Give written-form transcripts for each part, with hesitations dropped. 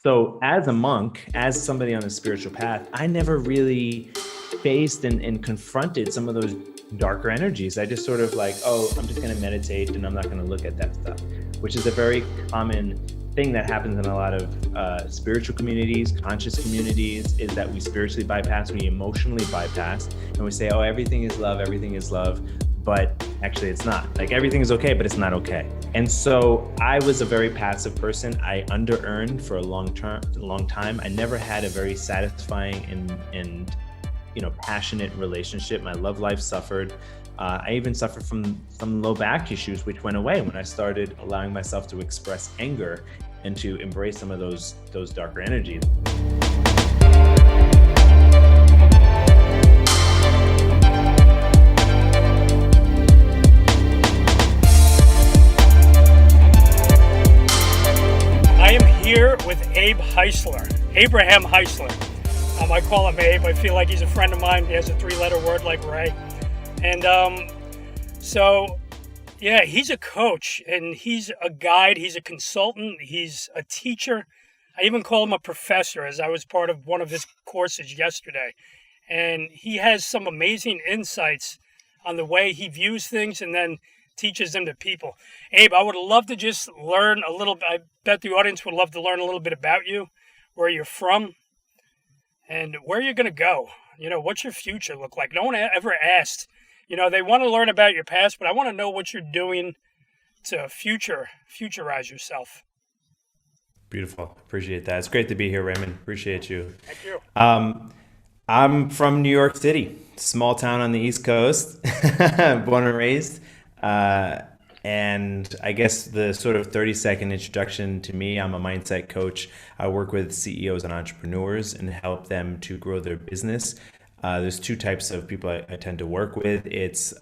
So as a monk, as somebody on the spiritual path, I never really faced and confronted some of those darker energies. I just sort of like, oh, I'm just going to meditate and I'm not going to look at that stuff, which is a very common thing that happens in a lot of spiritual communities, conscious communities, is that we spiritually bypass, we emotionally bypass, and we say, oh, everything is love, everything is love. But actually it's not. Like, everything is okay, but it's not okay. And so I was a very passive person. I under-earned for a long time. I never had a very satisfying and passionate relationship. My love life suffered. I even suffered from some low back issues, which went away when I started allowing myself to express anger and to embrace some of those darker energies. Here with Abe Heisler, Abraham Heisler. I call him Abe. I feel like he's a friend of mine. He has a 3-letter word like Ray. And he's a coach and he's a guide. He's a consultant. He's a teacher. I even call him a professor, as I was part of one of his courses yesterday. And he has some amazing insights on the way he views things and then teaches them to people. Abe, I would love to just learn a little bit. I bet the audience would love to learn a little bit about you, where you're from, and where you're going to go. What's your future look like? No one ever asked. They want to learn about your past, but I want to know what you're doing to futurize yourself. Beautiful. Appreciate that. It's great to be here, Raymond. Appreciate you. Thank you. I'm from New York City, small town on the East Coast, born and raised. And I guess the sort of 30-second introduction to me, I'm a mindset coach. I work with CEOs and entrepreneurs and help them to grow their business. There's two types of people I tend to work with. It's,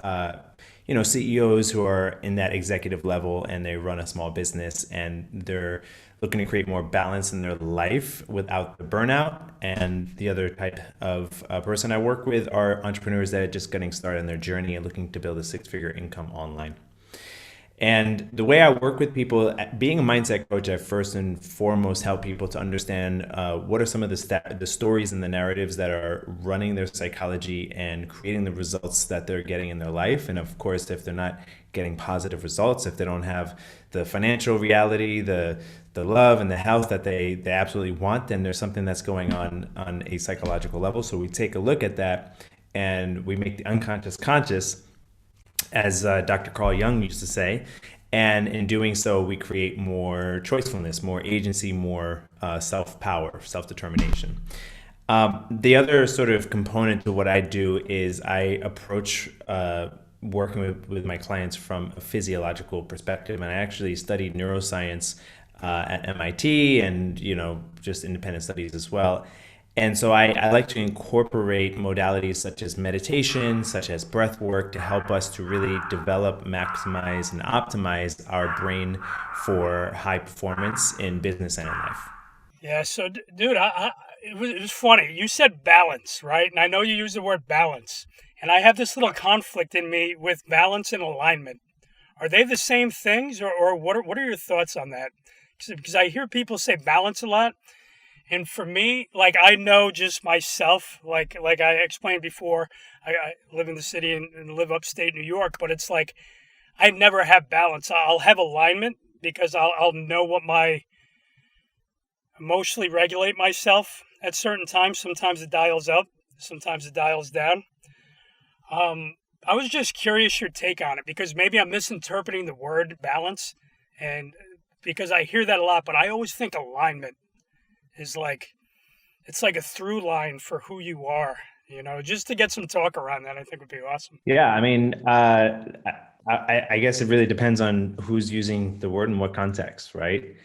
CEOs who are in that executive level and they run a small business and they're looking to create more balance in their life without the burnout. And the other type of person I work with are entrepreneurs that are just getting started on their journey and looking to build a 6-figure income online. And the way I work with people, being a mindset coach, I first and foremost help people to understand what are some of the stories and the narratives that are running their psychology and creating the results that they're getting in their life. And of course, if they're not getting positive results, if they don't have the financial reality, the love and the health that they absolutely want, then there's something that's going on a psychological level. So we take a look at that and we make the unconscious conscious, as Dr. Carl Jung used to say. And in doing so, we create more choicefulness, more agency, more self-power, self-determination. The other sort of component to what I do is I approach working with my clients from a physiological perspective. And I actually studied neuroscience at MIT and, just independent studies as well. And so I like to incorporate modalities such as meditation, such as breath work, to help us to really develop, maximize, and optimize our brain for high performance in business and in life. Yeah, so, dude, it was funny. You said balance, right? And I know you use the word balance. And I have this little conflict in me with balance and alignment. Are they the same things, or what are your thoughts on that? Because I hear people say balance a lot. And for me, like, I know just myself, like I explained before, I live in the city and live upstate New York, but it's like I never have balance. I'll have alignment because I'll know what my emotionally regulate myself at certain times. Sometimes it dials up, sometimes it dials down. I was just curious your take on it, because maybe I'm misinterpreting the word balance, and because I hear that a lot, but I always think alignment is it's like a through line for who you are, just to get some talk around that, I think would be awesome. Yeah, I mean, I guess it really depends on who's using the word and what context, right?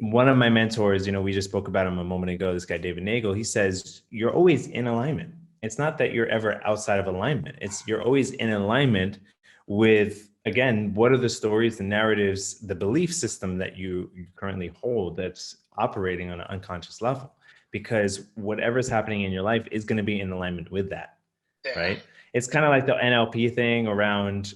One of my mentors, we just spoke about him a moment ago, this guy, David Nagel, he says, you're always in alignment. It's not that you're ever outside of alignment. You're always in alignment with, again, what are the stories, the narratives, the belief system that you currently hold that's operating on an unconscious level, because whatever's happening in your life is going to be in alignment with that, right? It's kind of like the NLP thing around,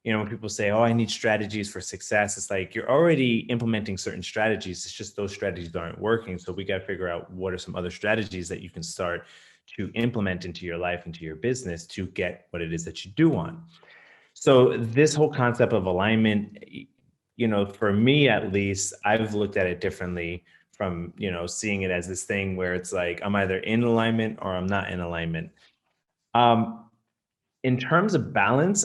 when people say, oh, I need strategies for success, it's like you're already implementing certain strategies. It's just those strategies aren't working. So we got to figure out what are some other strategies that you can start to implement into your life, into your business to get what it is that you do want. So this whole concept of alignment, for me at least, I've looked at it differently from, seeing it as this thing where it's like, I'm either in alignment or I'm not in alignment. In terms of balance,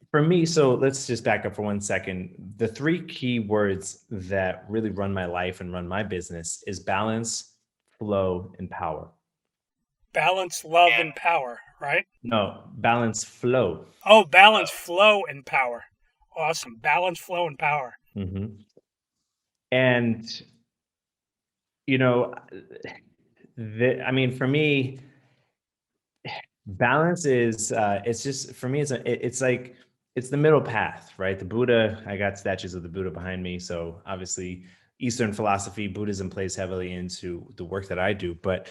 for me, so let's just back up for 1 second. The 3 key words that really run my life and run my business is balance, flow, and power. Balance, love, and power, right? No, balance, flow. Oh, balance, flow, and power. Awesome. Balance, flow, and power. Mm-hmm. And, for me, balance is, it's just, for me, it's like, it's the middle path, right? The Buddha, I got statues of the Buddha behind me. So obviously Eastern philosophy, Buddhism plays heavily into the work that I do. But,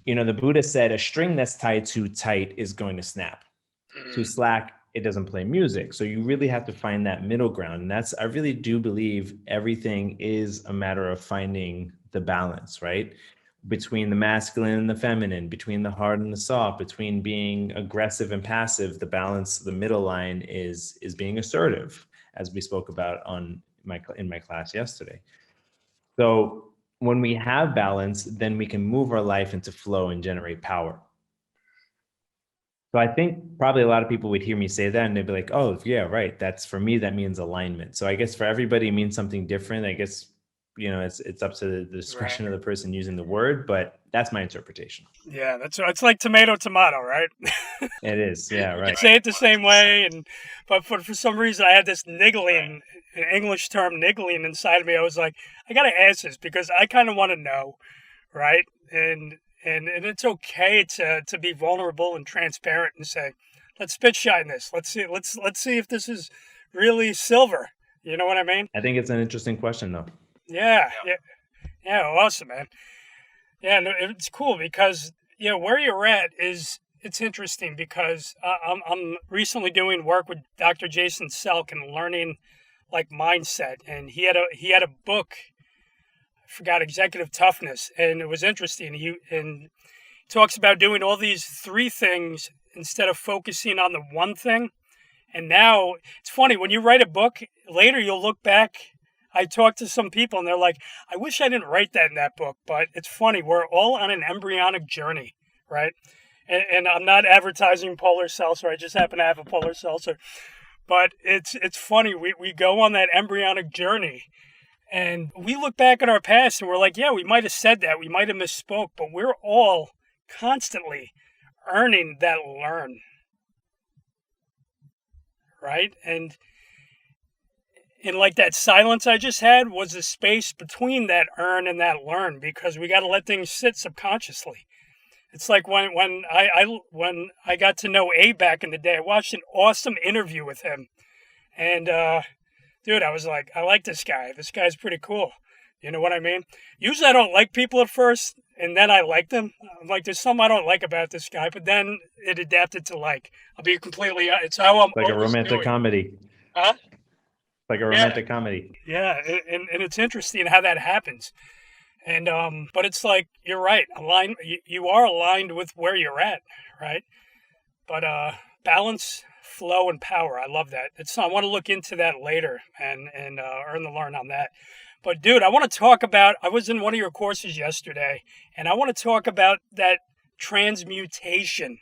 the Buddha said a string that's tied too tight is going to snap. Too slack, it doesn't play music. So you really have to find that middle ground. And I really do believe everything is a matter of finding the balance, right? Between the masculine and the feminine, between the hard and the soft, between being aggressive and passive, the balance, the middle line is being assertive, as we spoke about in my class yesterday. So when we have balance, then we can move our life into flow and generate power. So I think probably a lot of people would hear me say that and they'd be like, oh, yeah, right. That's, for me, that means alignment. So I guess for everybody it means something different. I guess, it's up to the discretion of the person using the word, but that's my interpretation. Yeah, it's like tomato, right? It is. Yeah, right. You say it the same way, but for some reason I had this niggling, an English term, niggling inside of me. I was like, I got to ask this because I kind of want to know, right? And it's okay to be vulnerable and transparent and say, let's spit shine this. Let's see if this is really silver. You know what I mean? I think it's an interesting question, though. Yeah. Awesome, man. Yeah, no, it's cool because where you're at it's interesting because I'm recently doing work with Dr. Jason Selk and learning like mindset, and he had a book. I forgot, Executive Toughness, and it was interesting. He talks about doing all these 3 things instead of focusing on the one thing. And now it's funny when you write a book later, you'll look back. I talked to some people and they're like, I wish I didn't write that in that book, but it's funny. We're all on an embryonic journey, right? And I'm not advertising polar seltzer. I just happen to have a polar seltzer. But it's funny. We go on that embryonic journey and we look back at our past and we're like, yeah, we might have said that. We might have misspoke, but we're all constantly earning that learn. Right? And like that silence I just had was the space between that earn and that learn, because we got to let things sit subconsciously. It's like when I got to know Abe back in the day, I watched an awesome interview with him. And dude, I was like, I like this guy. This guy's pretty cool. You know what I mean? Usually I don't like people at first, and then I like them. I'm like, there's something I don't like about this guy, but then it adapted to like. I'll be completely. It's how I'm. Like a romantic comedy. Huh? Like a romantic comedy. Yeah, and it's interesting how that happens. And but it's like you're right. You are aligned with where you're at, right? But balance, flow, and power. I love that. I want to look into that later and earn the learn on that. But dude, I want to talk about, I was in one of your courses yesterday, and I want to talk about that transmutation,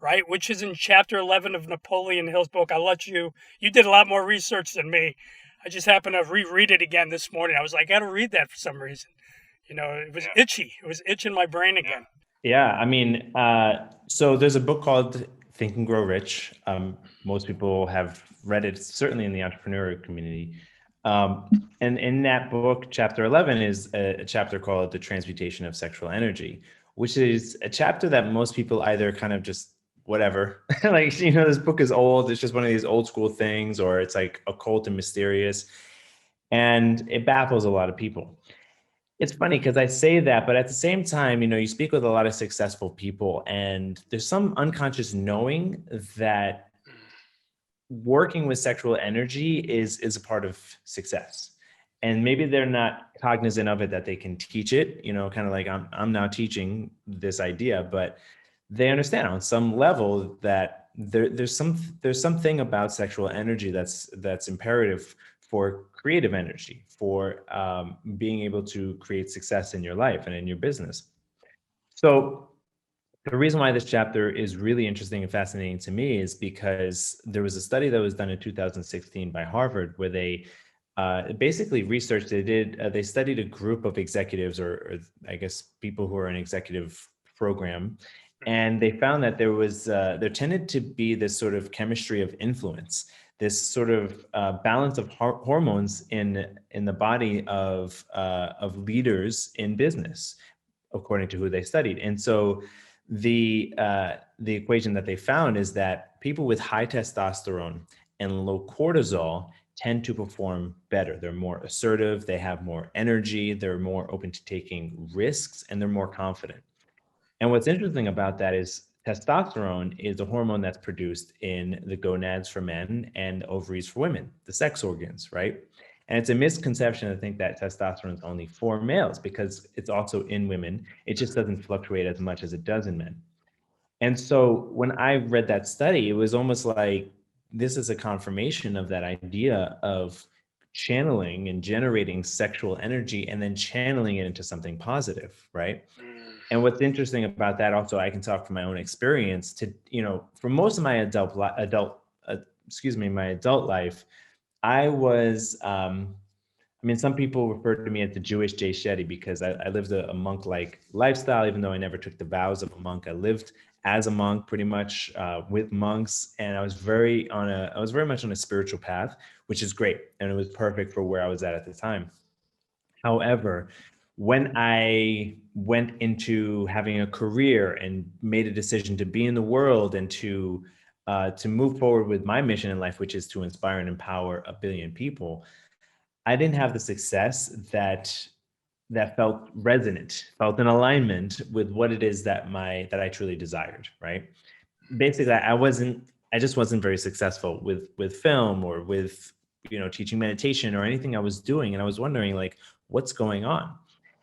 right? Which is in chapter 11 of Napoleon Hill's book. You did a lot more research than me. I just happened to reread it again this morning. I was like, I got to read that for some reason. It was itchy. It was itching my brain again. Yeah. So there's a book called Think and Grow Rich. Most people have read it, certainly in the entrepreneurial community. And in that book, chapter 11 is a chapter called The Transmutation of Sexual Energy, which is a chapter that most people either kind of just whatever, like, this book is old. It's just one of these old school things, or it's like occult and mysterious. And it baffles a lot of people. It's funny because I say that, but at the same time, you speak with a lot of successful people and there's some unconscious knowing that working with sexual energy is a part of success. And maybe they're not cognizant of it, that they can teach it, kind of like I'm now teaching this idea, but they understand on some level that there's something about sexual energy that's imperative for creative energy, for being able to create success in your life and in your business. So the reason why this chapter is really interesting and fascinating to me is because there was a study that was done in 2016 by Harvard where they basically researched. They studied a group of executives, or I guess people who are in executive program, and they found that there tended to be this sort of chemistry of influence, this sort of balance of hormones in the body of leaders in business, according to who they studied. And so the equation that they found is that people with high testosterone and low cortisol tend to perform better. They're more assertive, they have more energy, they're more open to taking risks, and they're more confident. And what's interesting about that is testosterone is a hormone that's produced in the gonads for men and ovaries for women, the sex organs, right? And it's a misconception to think that testosterone is only for males, because it's also in women. It just doesn't fluctuate as much as it does in men. And so when I read that study, it was almost like this is a confirmation of that idea of channeling and generating sexual energy and then channeling it into something positive, right? And what's interesting about that, also, I can talk from my own experience. For most of my adult life, I was, some people refer to me as the Jewish Jay Shetty because I lived a monk-like lifestyle. Even though I never took the vows of a monk, I lived as a monk pretty much with monks, and I was very much on a spiritual path, which is great, and it was perfect for where I was at the time. However, when I went into having a career and made a decision to be in the world and to move forward with my mission in life, which is to inspire and empower 1 billion people, I didn't have the success that felt resonant, felt in alignment with what it is that I truly desired, right? Basically, I just wasn't very successful with film or with, teaching meditation or anything I was doing. And I was wondering, like, what's going on?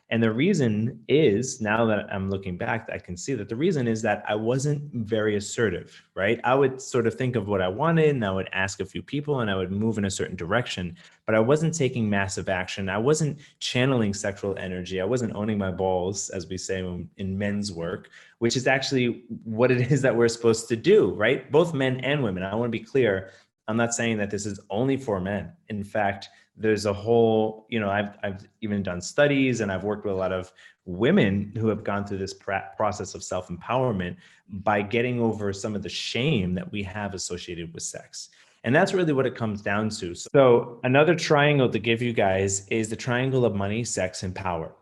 And the reason is, now that I'm looking back, I can see that the reason is that I wasn't very assertive, right? I would sort of think of what I wanted and I would ask a few people and I would move in a certain direction, but I wasn't taking massive action. I wasn't channeling sexual energy. I wasn't owning my balls, as we say in men's work, which is actually what it is that we're supposed to do, right? Both men and women. I want to be clear. I'm not saying that this is only for men. In fact, there's a whole, I've even done studies and I've worked with a lot of women who have gone through this process of self-empowerment by getting over some of the shame that we have associated with sex. And that's really what it comes down to. So another triangle to give you guys is the triangle of money, sex, and power.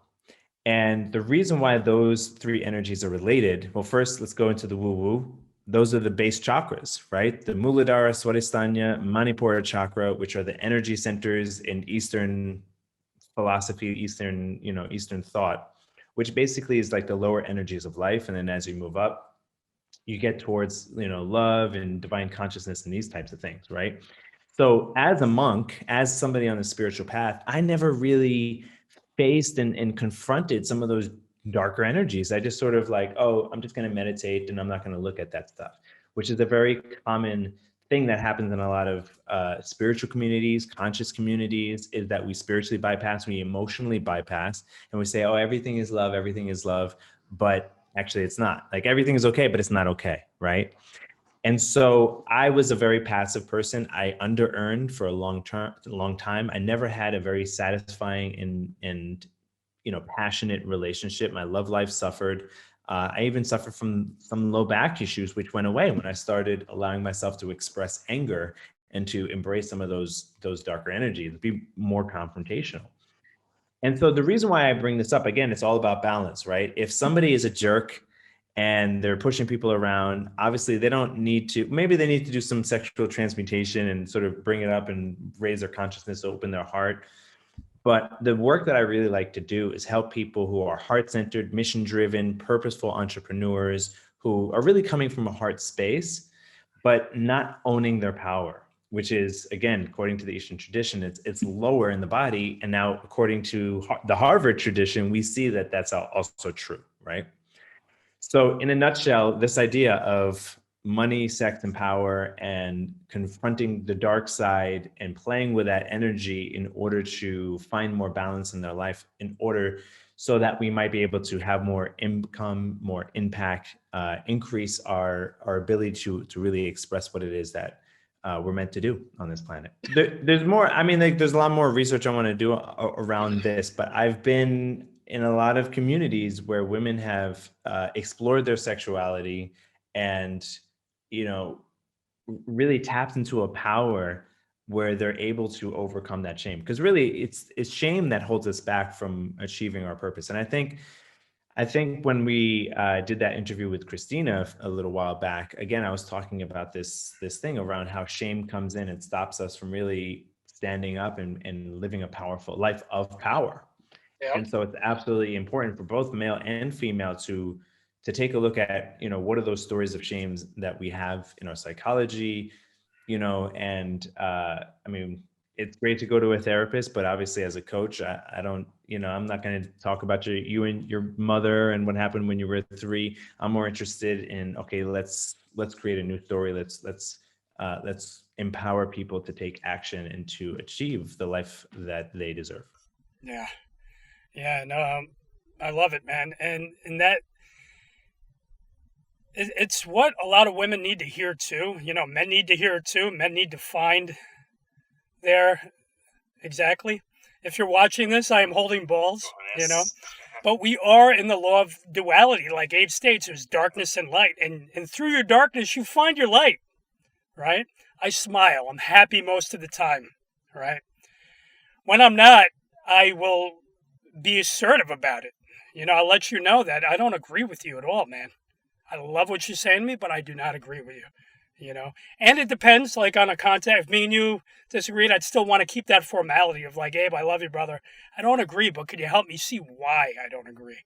And the reason why those three energies are related, well, first, let's go into the woo-woo. Those are the base chakras, right? The Muladhara, Swadhisthana, Manipura chakra, which are the energy centers in Eastern philosophy, Eastern thought, which basically is like the lower energies of life. And then as you move up, you get towards, love and divine consciousness and these types of things, right? So as a monk, as somebody on the spiritual path, I never really faced and confronted some of those darker energies. I just sort of like, oh, I'm just going to meditate and I'm not going to look at that stuff, which is a very common thing that happens in a lot of spiritual communities, conscious communities, is that we spiritually bypass, we emotionally bypass, and we say, oh, everything is love, everything is love. But actually it's not. Like, everything is okay, but it's not okay, right? And so I was a very passive person. I under-earned for a long time. I never had a very satisfying and passionate relationship. My love life suffered. I even suffered from some low back issues, which went away when I started allowing myself to express anger and to embrace some of those darker energies, be more confrontational. And so the reason why I bring this up, again, it's all about balance, right? If somebody is a jerk and they're pushing people around, obviously they don't need to, maybe they need to do some sexual transmutation and sort of bring it up and raise their consciousness, open their heart. But the work that I really like to do is help people who are heart-centered, mission-driven, purposeful entrepreneurs who are really coming from a heart space, but not owning their power. which is, again, according to the Eastern tradition, it's lower in the body. And now, according to the Harvard tradition, we see that that's also true, right? So in a nutshell, this idea of money, sex, and power, and confronting the dark side and playing with that energy in order to find more balance in their life, in order so that we might be able to have more income, more impact, increase our ability to really express what it is that we're meant to do on this planet. There's more. I mean, like, there's a lot more research I want to do around this, but I've been in a lot of communities where women have explored their sexuality and, you know, really tapped into a power where they're able to overcome that shame. Because really, it's shame that holds us back from achieving our purpose. And I think when we did that interview with Christina a little while back, again, I was talking about this thing around how shame comes in and stops us from really standing up and living a powerful life of power. Yeah. And so it's absolutely important for both male and female to take a look at, you know, what are those stories of shames that we have in our psychology, you know, and I mean, it's great to go to a therapist, but obviously as a coach, I don't, you know, I'm not going to talk about you and your mother and what happened when you were 3. I'm more interested in, okay, let's create a new story. Let's empower people to take action and to achieve the life that they deserve. Yeah. Yeah, no, I love it, man. And that, it's what a lot of women need to hear too. You know, men need to hear it too. Men need to find their, exactly. If you're watching this, I am holding balls, you know. But we are in the law of duality. Like Abe states, there's darkness and light. And through your darkness, you find your light, right? I smile. I'm happy most of the time, right? When I'm not, I will be assertive about it. You know, I'll let you know that I don't agree with you at all, man. I love what you're saying to me, but I do not agree with you. You know, and it depends, like, on a contact. If me and you disagreed, I'd still want to keep that formality of like, Abe, I love you, brother. I don't agree, but could you help me see why I don't agree?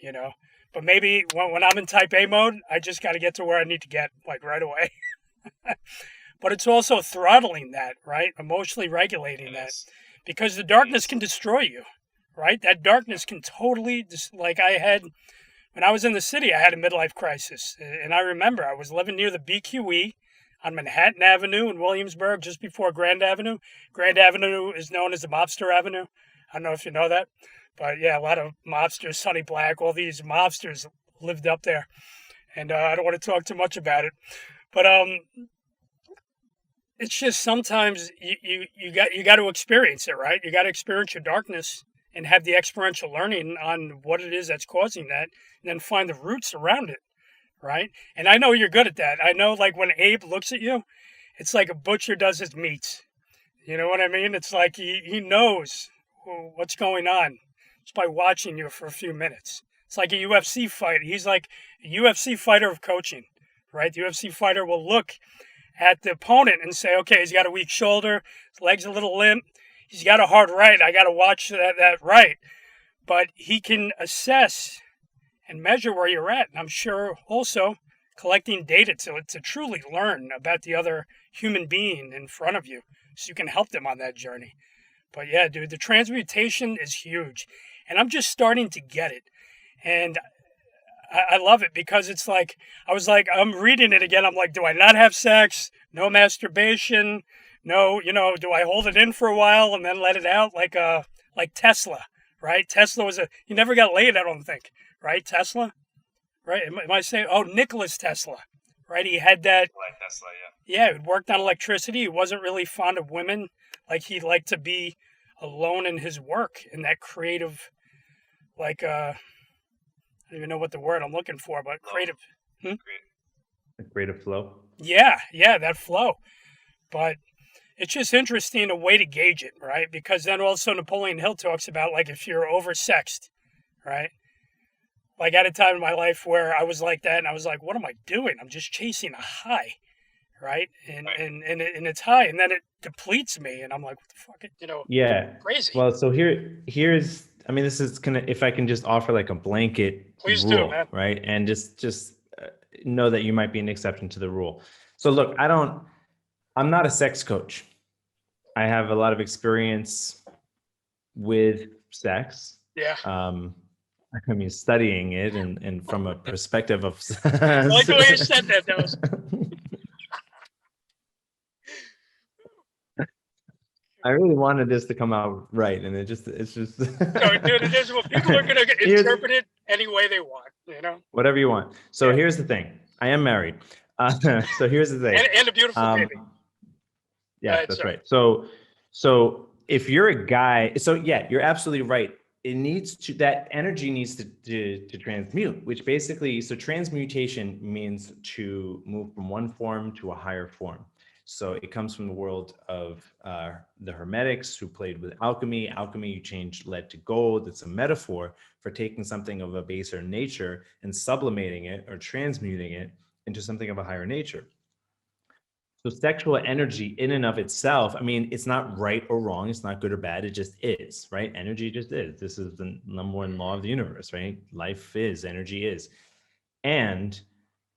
You know, but maybe when I'm in type A mode, I just got to get to where I need to get, like, right away. But it's also throttling that, right? Emotionally regulating that, because the darkness can destroy you, right? That darkness can totally, like I had, when I was in the city, I had a midlife crisis. And I remember I was living near the BQE on Manhattan Avenue in Williamsburg, just before Grand Avenue. Grand Avenue is known as the Mobster Avenue. I don't know if you know that. But yeah, a lot of mobsters, Sonny Black, all these mobsters lived up there. And I don't want to talk too much about it. But it's just sometimes you got to experience it, right? You got to experience your darkness and have the experiential learning on what it is that's causing that, and then find the roots around it, right? And I know you're good at that. I know, like, when Abe looks at you, it's like a butcher does his meats. You know what I mean? It's like he knows what's going on just by watching you for a few minutes. It's like a UFC fighter. He's like a UFC fighter of coaching, right? The UFC fighter will look at the opponent and say, okay, he's got a weak shoulder, his leg's a little limp, he's got a hard right, I got to watch that right. But he can assess and measure where you're at. And I'm sure also collecting data to truly learn about the other human being in front of you so you can help them on that journey. But yeah, dude, the transmutation is huge. And I'm just starting to get it. And I love it, because it's like, I'm reading it again. I'm like, do I not have sex? No masturbation? No, you know, do I hold it in for a while and then let it out like Tesla, right? Tesla he never got laid, I don't think, right? Tesla, right? Am I saying, Nicholas Tesla, right? He had that. Like Tesla, yeah. Yeah, he worked on electricity. He wasn't really fond of women. Like, he liked to be alone in his work, in that creative, like, I don't even know what the word I'm looking for, but creative. Creative flow. Yeah, that flow. But it's just interesting, a way to gauge it, right? Because then also Napoleon Hill talks about, like, if you're oversexed, right? Like, at a time in my life where I was like that, and I was like, what am I doing? I'm just chasing a high, right? And it's high, and then it depletes me, and I'm like, what the fuck? You know, yeah, crazy. Well, so here's, I mean, this is if I can just offer like a blanket Please rule, do, man. right? And just know that you might be an exception to the rule. So look, I don't I'm not a sex coach. I have a lot of experience with sex. Yeah. I mean, studying it and from a perspective of. I like the way you said that. That was. I really wanted this to come out right, and it's just. No, dude, it is what people are going to interpret it any way they want, you know? Whatever you want. So Yeah. here's the thing. I am married. So here's the thing. And a beautiful baby. Yes, that's right. So if you're a guy, so yeah, you're absolutely right. It needs to, that energy needs to transmute, which basically, so transmutation means to move from one form to a higher form. So it comes from the world of the Hermetics, who played with alchemy. Alchemy, you change lead to gold. It's a metaphor for taking something of a baser nature and sublimating it or transmuting it into something of a higher nature. So sexual energy in and of itself, I mean, it's not right or wrong. It's not good or bad. It just is, right? Energy just is. This is the number one law of the universe, right? Life is, energy is. And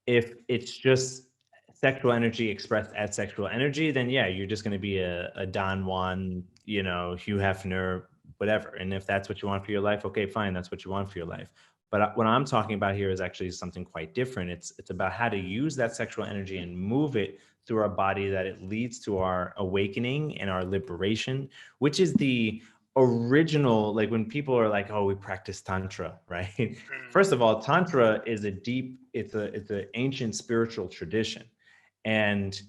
if it's just sexual energy expressed as sexual energy, then yeah, you're just going to be a Don Juan, you know, Hugh Hefner, whatever. And if that's what you want for your life, okay, fine, that's what you want for your life. But what I'm talking about here is actually something quite different. It's about how to use that sexual energy and move it through our body, that it leads to our awakening and our liberation, which is the original, like when people are like, oh, we practice tantra, right? First of all, tantra is a deep, it's an ancient spiritual tradition. And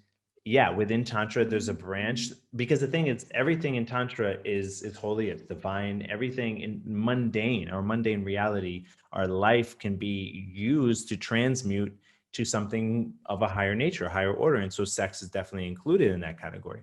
yeah, within tantra there's a branch, because the thing is, everything in tantra is holy, it's divine. Everything in mundane reality, our life can be used to transmute to something of a higher nature, a higher order. And so sex is definitely included in that category.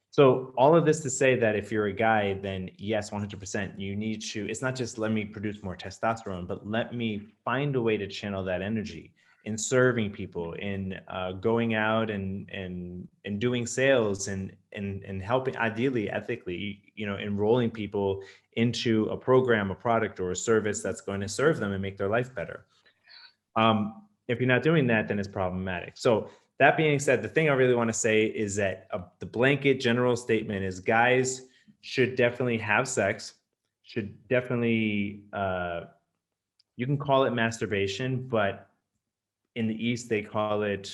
So all of this to say that if you're a guy, then yes, 100%, you need to, it's not just let me produce more testosterone, but let me find a way to channel that energy in serving people, in going out and doing sales and helping, ideally, ethically, you know, enrolling people into a program, a product, or a service that's going to serve them and make their life better. If you're not doing that, then it's problematic. So that being said, the thing I really want to say is that the blanket general statement is guys should definitely have sex, should definitely, you can call it masturbation, but in the East, they call it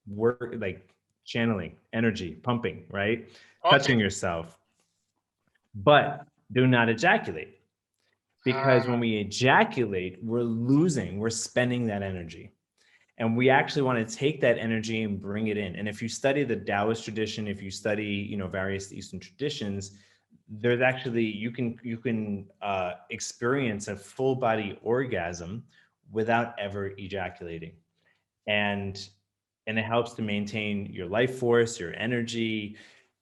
work, like channeling, energy, pumping, right? Okay. Touching yourself, but do not ejaculate. Because when we ejaculate, we're spending that energy. And we actually want to take that energy and bring it in. And if you study the Taoist tradition, if you study, you know, various Eastern traditions, there's actually, you can experience a full body orgasm without ever ejaculating. And it helps to maintain your life force, your energy.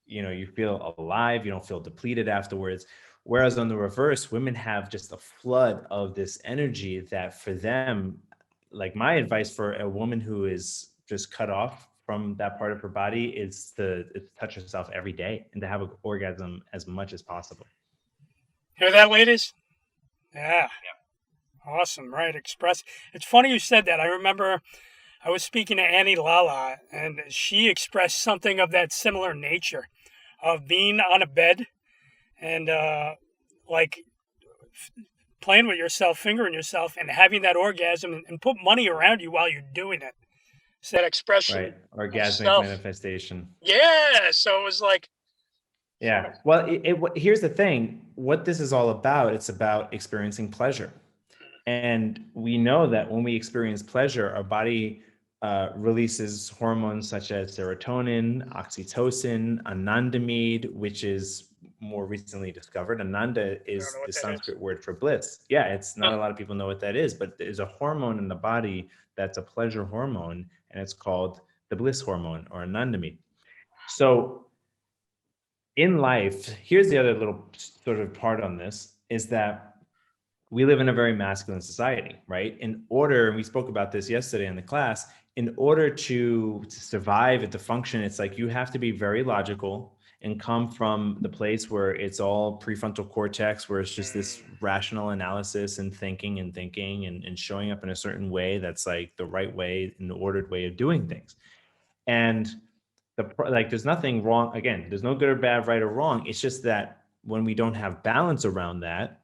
You know, you feel alive, you don't feel depleted afterwards. Whereas on the reverse, women have just a flood of this energy that for them, like my advice for a woman who is just cut off from that part of her body is to touch herself every day and to have an orgasm as much as possible. Hear that, ladies? Yeah. Awesome, right? Express. It's funny you said that. I remember I was speaking to Annie Lala, and she expressed something of that similar nature of being on a bed and like playing with yourself, fingering yourself, and having that orgasm and put money around you while you're doing it. So that expression, right? Orgasmic manifestation. Yeah. So it was like, yeah. Well, here's the thing. What this is all about, it's about experiencing pleasure. And we know that when we experience pleasure, our body releases hormones such as serotonin, oxytocin, anandamide, which is more recently discovered. Ananda is the Sanskrit word for bliss. Yeah, it's not a lot of people know what that is, but there's a hormone in the body that's a pleasure hormone, and it's called the bliss hormone or anandamide. So in life, here's the other little sort of part on this, is that we live in a very masculine society, right? In order, and we spoke about this yesterday in the class, in order to survive and to function, it's like you have to be very logical and come from the place where it's all prefrontal cortex, where it's just this rational analysis and thinking and showing up in a certain way that's like the right way, an ordered way of doing things. And there's nothing wrong. Again, there's no good or bad, right or wrong. It's just that when we don't have balance around that,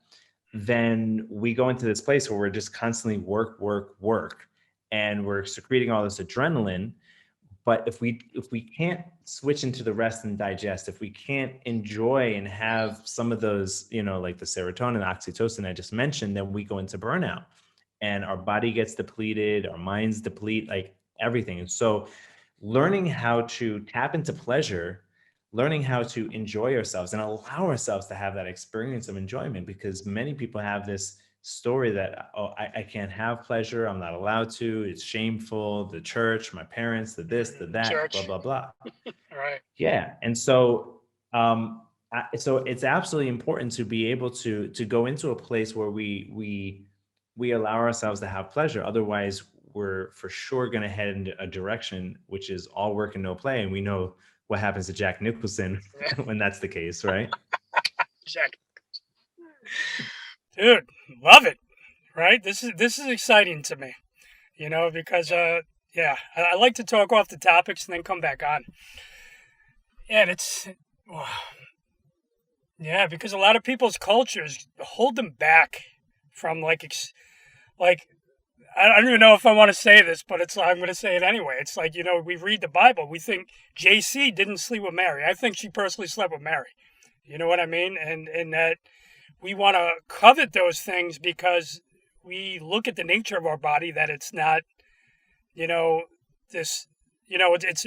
then we go into this place where we're just constantly work, and we're secreting all this adrenaline. But if we can't switch into the rest and digest, if we can't enjoy and have some of those, like the serotonin, oxytocin I just mentioned, then we go into burnout, and our body gets depleted, our minds deplete, like everything. And so learning how to tap into pleasure, learning how to enjoy ourselves and allow ourselves to have that experience of enjoyment, because many people have this story that, oh, I can't have pleasure, I'm not allowed to, it's shameful, the church, my parents, the this, the that, Church. blah, blah, blah. Right. Yeah. And so so it's absolutely important to be able to go into a place where we allow ourselves to have pleasure. Otherwise, we're for sure going to head in a direction which is all work and no play, and we know what happens to Jack Nicholson when that's the case, right? Jack. Dude, love it. Right? This is exciting to me. Because yeah, I like to talk off the topics and then come back on. And it's yeah, because a lot of people's cultures hold them back from like I don't even know if I want to say this, but I'm going to say it anyway. It's like, we read the Bible. We think JC didn't sleep with Mary. I think she personally slept with Mary. You know what I mean? And that we want to covet those things because we look at the nature of our body, that it's not, it's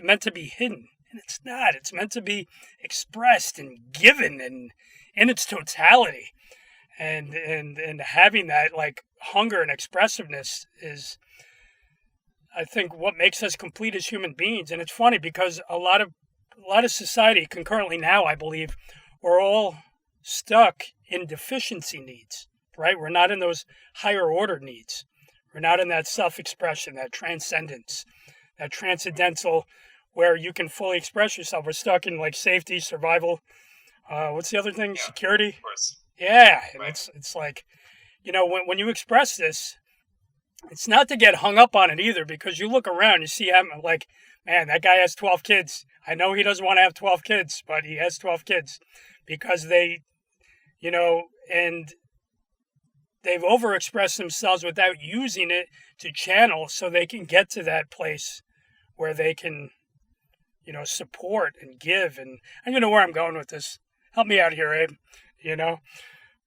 meant to be hidden. And it's not. It's meant to be expressed and given and in its totality. And having that like hunger and expressiveness is, I think, what makes us complete as human beings. And it's funny because a lot of society concurrently now, I believe, we're all stuck in deficiency needs, right? We're not in those higher order needs. We're not in that self-expression, that transcendence, that transcendental where you can fully express yourself. We're stuck in like safety, survival. What's the other thing? Yeah, security. Of course. Yeah, and right. It's like, when you express this, it's not to get hung up on it either, because you look around, you see him like, man, that guy has 12 kids. I know he doesn't want to have 12 kids, but he has 12 kids because they, and they've overexpressed themselves without using it to channel so they can get to that place where they can, support and give. And you know where I'm going with this. Help me out here, Abe,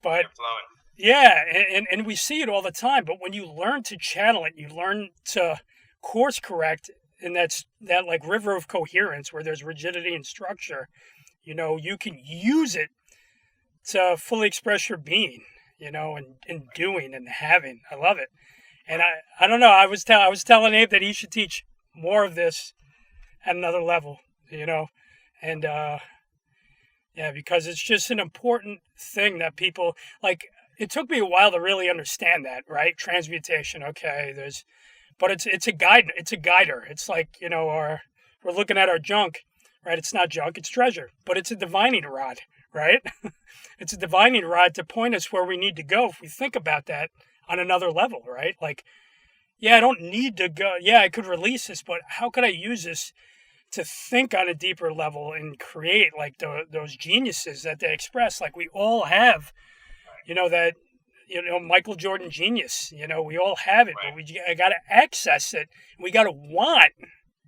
but yeah, and we see it all the time. But when you learn to channel it, you learn to course correct in that like river of coherence where there's rigidity and structure, you can use it to fully express your being, and doing and having. I love it. And I don't know, I was telling Abe that he should teach more of this at another level, and yeah, because it's just an important thing that people like. It took me a while to really understand that, right? Transmutation, okay, but it's a guide, it's a guider. It's like, we're looking at our junk, right? It's not junk, it's treasure, but it's a divining rod, right? It's a divining rod to point us where we need to go if we think about that on another level, right? Like, yeah, I don't need to go. Yeah, I could release this, but how could I use this to think on a deeper level and create like those geniuses that they express? Like we all have, that, Michael Jordan genius, we all have it, right. But we got to access it. We got to want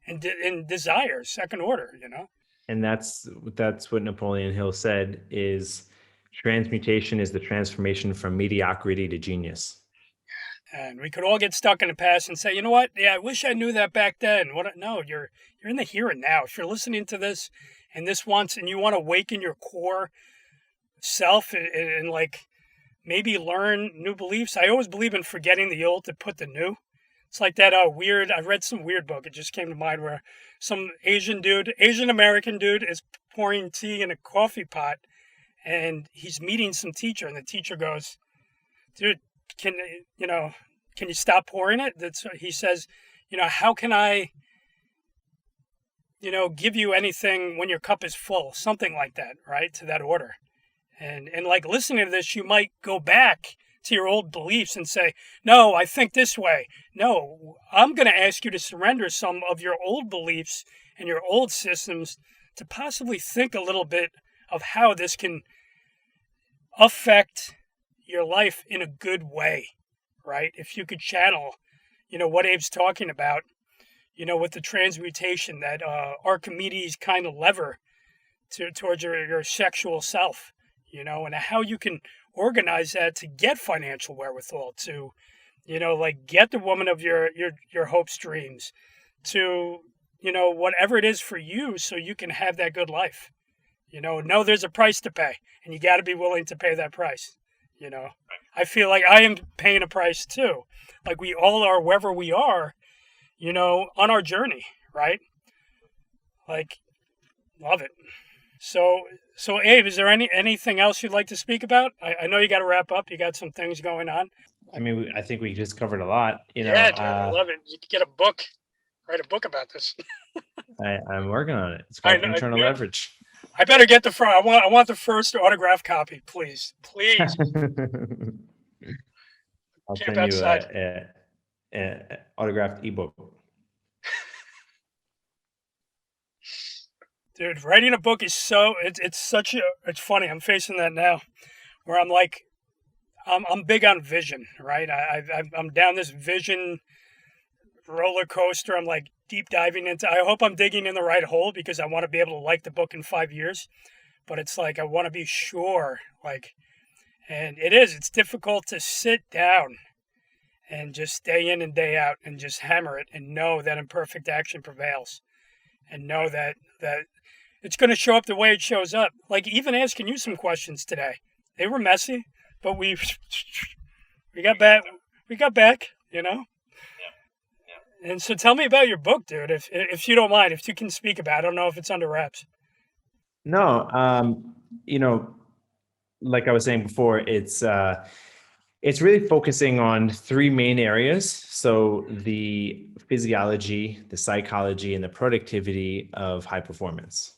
and desire second order, And that's what Napoleon Hill said is transmutation is the transformation from mediocrity to genius. And we could all get stuck in the past and say, you know what? Yeah, I wish I knew that back then. No, you're in the here and now. If you're listening to this and you want to awaken your core self and like maybe learn new beliefs. I always believe in forgetting the old to put the new. It's like that I read some weird book. It just came to mind where some Asian American dude is pouring tea in a coffee pot and he's meeting some teacher and the teacher goes, dude, can you stop pouring it? He says, how can I, give you anything when your cup is full? Something like that, right? To that order. And like listening to this, you might go back to your old beliefs and say, no, I think this way. No, I'm going to ask you to surrender some of your old beliefs and your old systems to possibly think a little bit of how this can affect your life in a good way, right? If you could channel, what Abe's talking about, with the transmutation, that Archimedes kind of lever towards your sexual self, and how you can organize that to get financial wherewithal, to, like get the woman of your hopes, dreams, to, whatever it is for you, so you can have that good life. Know there's a price to pay, and you got to be willing to pay that price. I feel like I am paying a price too. Like we all are, wherever we are, on our journey, right? Like, love it. So Abe, is there anything else you'd like to speak about? I know you got to wrap up. You got some things going on. I mean, I think we just covered a lot. Yeah, dude, I love it. You could get a book, write a book about this. I'm working on it. It's called Internal Leverage. I better get the front. I want the first autograph copy, please. I'll send you an autographed ebook. Dude, writing a book is it's funny. I'm facing that now, where I'm like, I'm big on vision, right? I'm down this vision roller coaster. I'm like deep diving into. I hope I'm digging in the right hole, because I want to be able to like the book in 5 years. But it's like I want to be sure, like, and it's difficult to sit down and just day in and day out and just hammer it and know that imperfect action prevails, and know that it's going to show up the way it shows up. Like even asking you some questions today, they were messy, but we got back. We got back, Yeah. And so tell me about your book, dude, if you don't mind, if you can speak about it. I don't know if it's under wraps. No, like I was saying before, it's really focusing on three main areas. So the physiology, the psychology, and the productivity of high performance.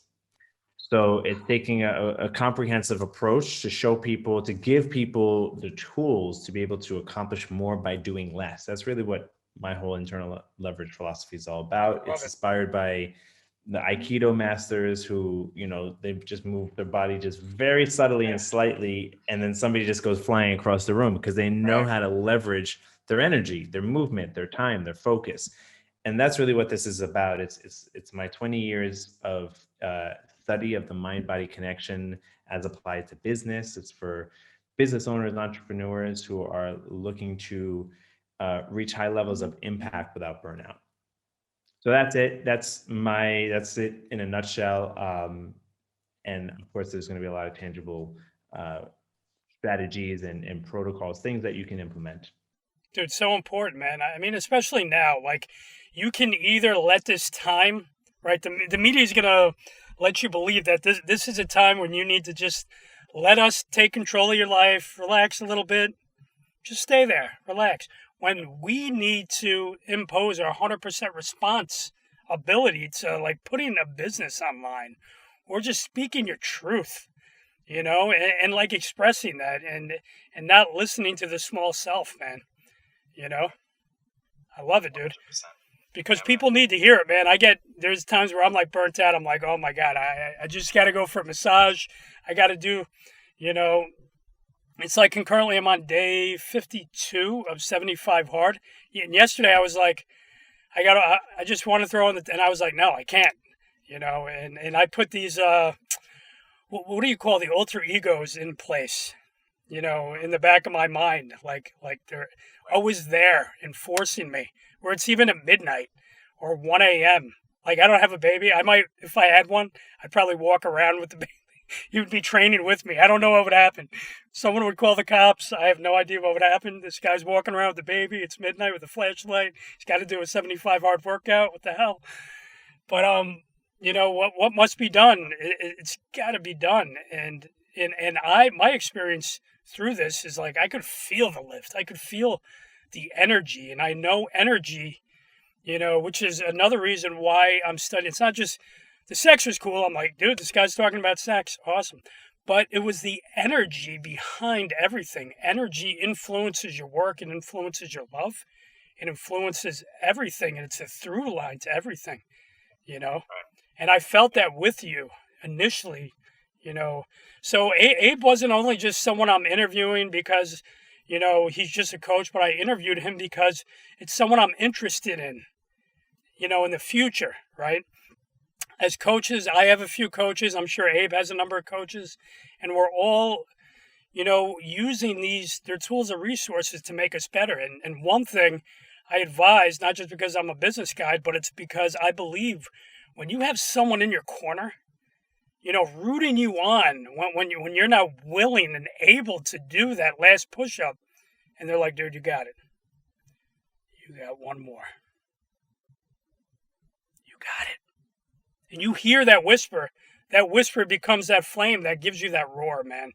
So it's taking a comprehensive approach to show people, to give people the tools to be able to accomplish more by doing less. That's really what my whole internal leverage philosophy is all about. It's inspired by the Aikido masters who, they've just moved their body just very subtly and slightly, and then somebody just goes flying across the room because they know how to leverage their energy, their movement, their time, their focus. And that's really what this is about. It's my 20 years of study of the mind-body connection as applied to business. It's for business owners, entrepreneurs who are looking to reach high levels of impact without burnout. So that's it. That's it in a nutshell. And of course, there's going to be a lot of tangible strategies and protocols, things that you can implement. Dude, so important, man. I mean, especially now, like you can either let this time, right? The media is going to let you believe that this is a time when you need to just let us take control of your life, relax a little bit, just stay there, relax. When we need to impose our 100% response ability to like putting a business online or just speaking your truth, and like expressing that and not listening to the small self, man. I love it, dude. 100%. Because people need to hear it, man. There's times where I'm like burnt out. I'm like, oh my God, I just got to go for a massage. I got to do, it's like concurrently I'm on day 52 of 75 hard. And yesterday I was like, I just want to throw in and I was like, no, I can't, and I put these, what do you call the alter egos in place, in the back of my mind, like they're always there enforcing me, where it's even at midnight or 1 a.m. Like I don't have a baby. I might, if I had one, I'd probably walk around with the baby. He would be training with me. I don't know what would happen. Someone would call the cops. I have no idea what would happen. This guy's walking around with the baby. It's midnight with a flashlight. He's got to do a 75 hard workout. What the hell? But what must be done? It's got to be done. And my experience through this is like I could feel the lift. I could feel the energy, and I know energy. Which is another reason why I'm studying. It's not just the sex was cool. I'm like, dude, this guy's talking about sex. Awesome. But it was the energy behind everything. Energy influences your work. It influences your love. It influences everything. And it's a through line to everything, And I felt that with you initially, you know. So Abe wasn't only just someone I'm interviewing because, he's just a coach, but I interviewed him because it's someone I'm interested in the future, right? As coaches, I have a few coaches. I'm sure Abe has a number of coaches, and we're all, using their tools and resources to make us better. And one thing I advise, not just because I'm a business guy, but it's because I believe when you have someone in your corner, rooting you on when you're not willing and able to do that last push up, and they're like, dude, you got it. You got one more. You got it. And you hear that whisper becomes that flame that gives you that roar, man.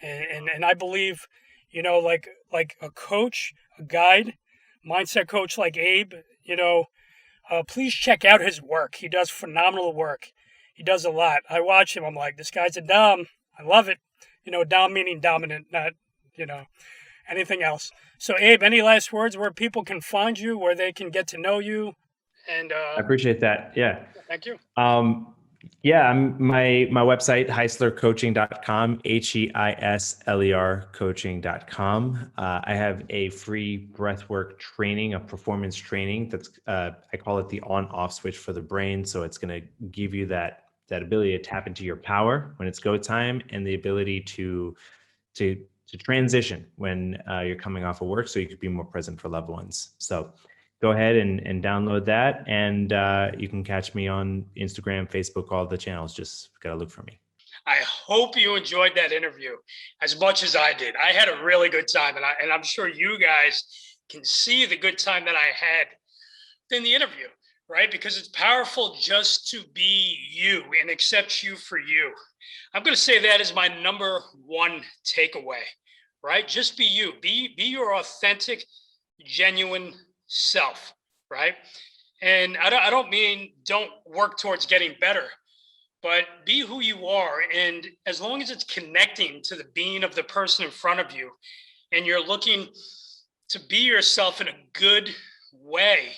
And I believe, like a coach, a guide, mindset coach like Abe, please check out his work. He does phenomenal work. He does a lot. I watch him. I'm like, this guy's a dom. I love it. Dom meaning dominant, not, anything else. So Abe, any last words where people can find you, where they can get to know you? And I appreciate that. Yeah. Thank you. My website, heislercoaching.com, HEISLER coaching.com. I have a free breathwork training, a performance training that's, I call it the on-off switch for the brain. So it's going to give you that ability to tap into your power when it's go time, and the ability to transition when you're coming off of work, so you could be more present for loved ones. So go ahead and download that, and you can catch me on Instagram, Facebook, all the channels. Just gotta look for me. I hope you enjoyed that interview as much as I did. I had a really good time, and I'm sure you guys can see the good time that I had in the interview, right? Because it's powerful just to be you and accept you for you. I'm going to say that is my number one takeaway, right? Just be you. Be your authentic, genuine self, right? And I don't mean don't work towards getting better, but be who you are. And as long as it's connecting to the being of the person in front of you, and you're looking to be yourself in a good way,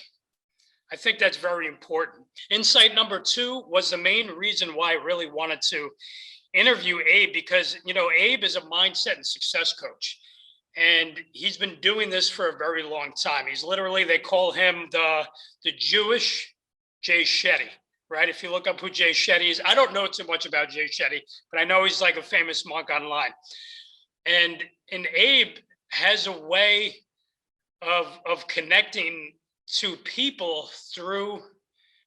I think that's very important. Insight number 2 was the main reason why I really wanted to interview Abe, because, Abe is a mindset and success coach. And he's been doing this for a very long time. He's literally, they call him the Jewish Jay Shetty, right? If you look up who Jay Shetty is, I don't know too much about Jay Shetty, but I know he's like a famous monk online. And Abe has a way of connecting to people through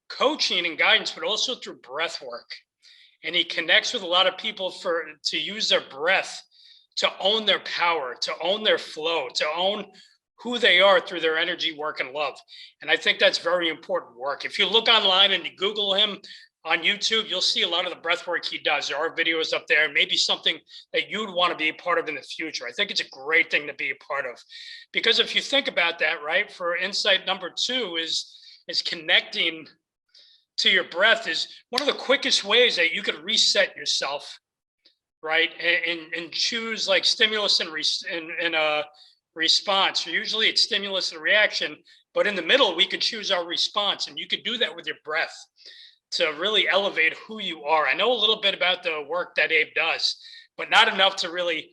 coaching and guidance, but also through breath work. And he connects with a lot of people to use their breath to own their power, to own their flow, to own who they are through their energy, work, and love. And I think that's very important work. If you look online and you Google him on YouTube, you'll see a lot of the breath work he does. There are videos up there, maybe something that you'd want to be a part of in the future. I think it's a great thing to be a part of. Because if you think about that, right, for insight number 2 is connecting to your breath is one of the quickest ways that you could reset yourself, right? And choose like stimulus and response. Usually it's stimulus and reaction, but in the middle, we could choose our response. And you could do that with your breath to really elevate who you are. I know a little bit about the work that Abe does, but not enough to really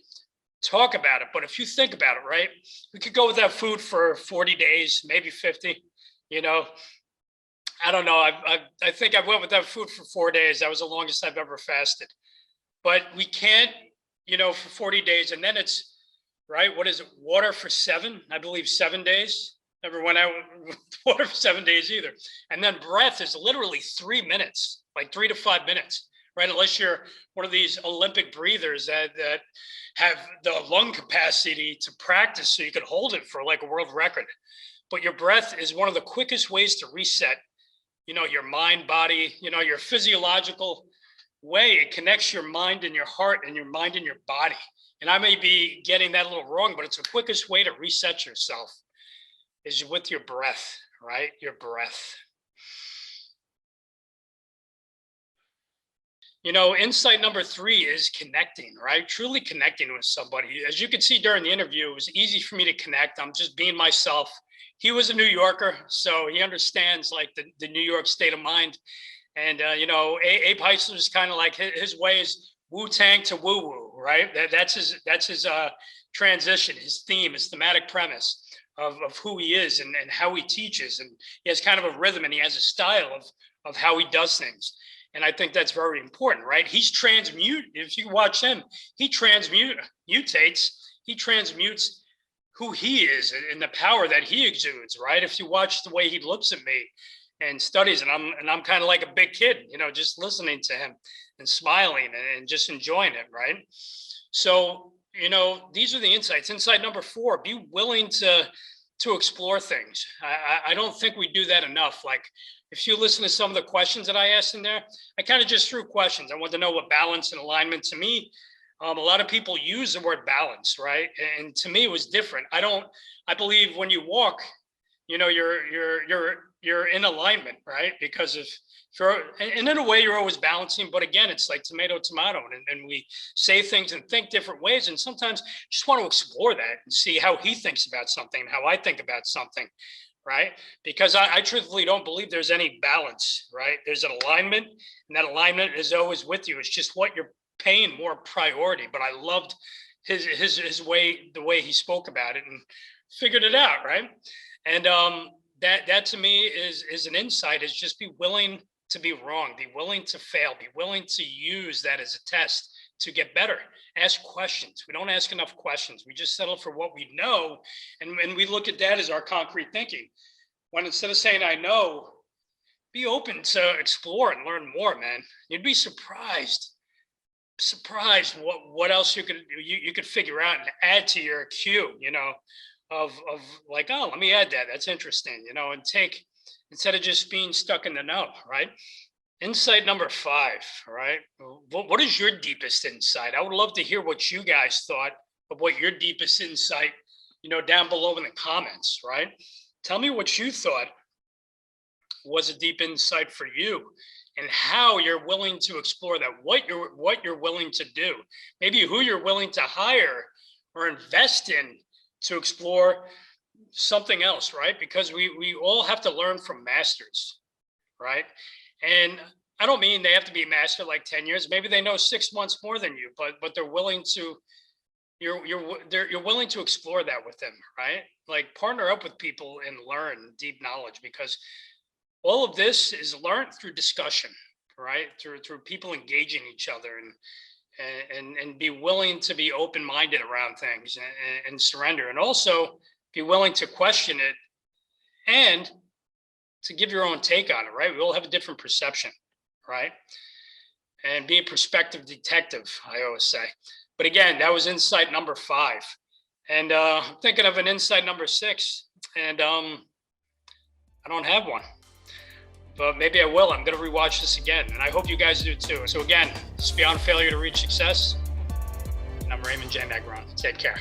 talk about it. But if you think about it, right, we could go without food for 40 days, maybe 50, I don't know. I think I went without food for 4 days. That was the longest I've ever fasted. But we can't, for 40 days. And then it's, right, what is it? Water for 7, I believe 7 days. Never went out with water for 7 days either. And then breath is literally 3 minutes, like 3 to 5 minutes, right? Unless you're one of these Olympic breathers that have the lung capacity to practice so you could hold it for like a world record. But your breath is one of the quickest ways to reset, your mind, body, your physiological way. It connects your mind and your heart and your mind and your body. And I may be getting that a little wrong, but it's the quickest way to reset yourself is with your breath, right? Your breath. Insight number 3 is connecting, right? Truly connecting with somebody. As you can see during the interview, it was easy for me to connect. I'm just being myself. He was a New Yorker, so he understands like the New York state of mind. And, Abe Heisler is kind of like his way is Wu-Tang to woo-woo, right? That's his transition, his theme, his thematic premise of who he is and how he teaches. And he has kind of a rhythm and he has a style of how he does things. And I think that's very important, right? He's if you watch him, he transmutates who he is and the power that he exudes, right? If you watch the way he looks at me and studies, and I'm kind of like a big kid, just listening to him and smiling and just enjoying it, right? So, these are the insights. Insight number 4, be willing to explore things. I don't think we do that enough. Like, if you listen to some of the questions that I asked in there, I kind of just threw questions. I wanted to know what balance and alignment to me. A lot of people use the word balance, right? And to me, it was different. I believe when you walk, you're in alignment, right? Because and in a way you're always balancing, but again, it's like tomato, and we say things and think different ways. And sometimes just want to explore that and see how he thinks about something and how I think about something, right? Because I truthfully don't believe there's any balance, right? There's an alignment, and that alignment is always with you. It's just what you're paying more priority. But I loved his way, the way he spoke about it and figured it out, right? And that to me is an insight, is just be willing to be wrong, be willing to fail, be willing to use that as a test to get better. Ask questions. We don't ask enough questions. We just settle for what we know. And we look at that as our concrete thinking. When instead of saying, I know, be open to explore and learn more, man. You'd be surprised what else you could figure out and add to your queue, of like, oh, let me add that. That's interesting, and take, instead of just being stuck in the know, right? Insight number 5, right? What is your deepest insight? I would love to hear what you guys thought of what your deepest insight, down below in the comments, right? Tell me what you thought was a deep insight for you and how you're willing to explore that, what you're willing to do, maybe who you're willing to hire or invest in to explore something else, right? Because we all have to learn from masters, right? And I don't mean they have to be a master like 10 years. Maybe they know 6 months more than you, but they're willing to, you're willing to explore that with them, right? Like, partner up with people and learn deep knowledge, because all of this is learned through discussion, right? Through people engaging each other and be willing to be open-minded around things and surrender, and also be willing to question it and to give your own take on it, right? We all have a different perception, right? And be a perspective detective, I always say. But again, that was insight number 5. And I'm thinking of an insight number 6, and I don't have one. But maybe I will. I'm going to rewatch this again. And I hope you guys do too. So again, it's Beyond Failure to Reach Success. And I'm Raymond J. Negron. Take care.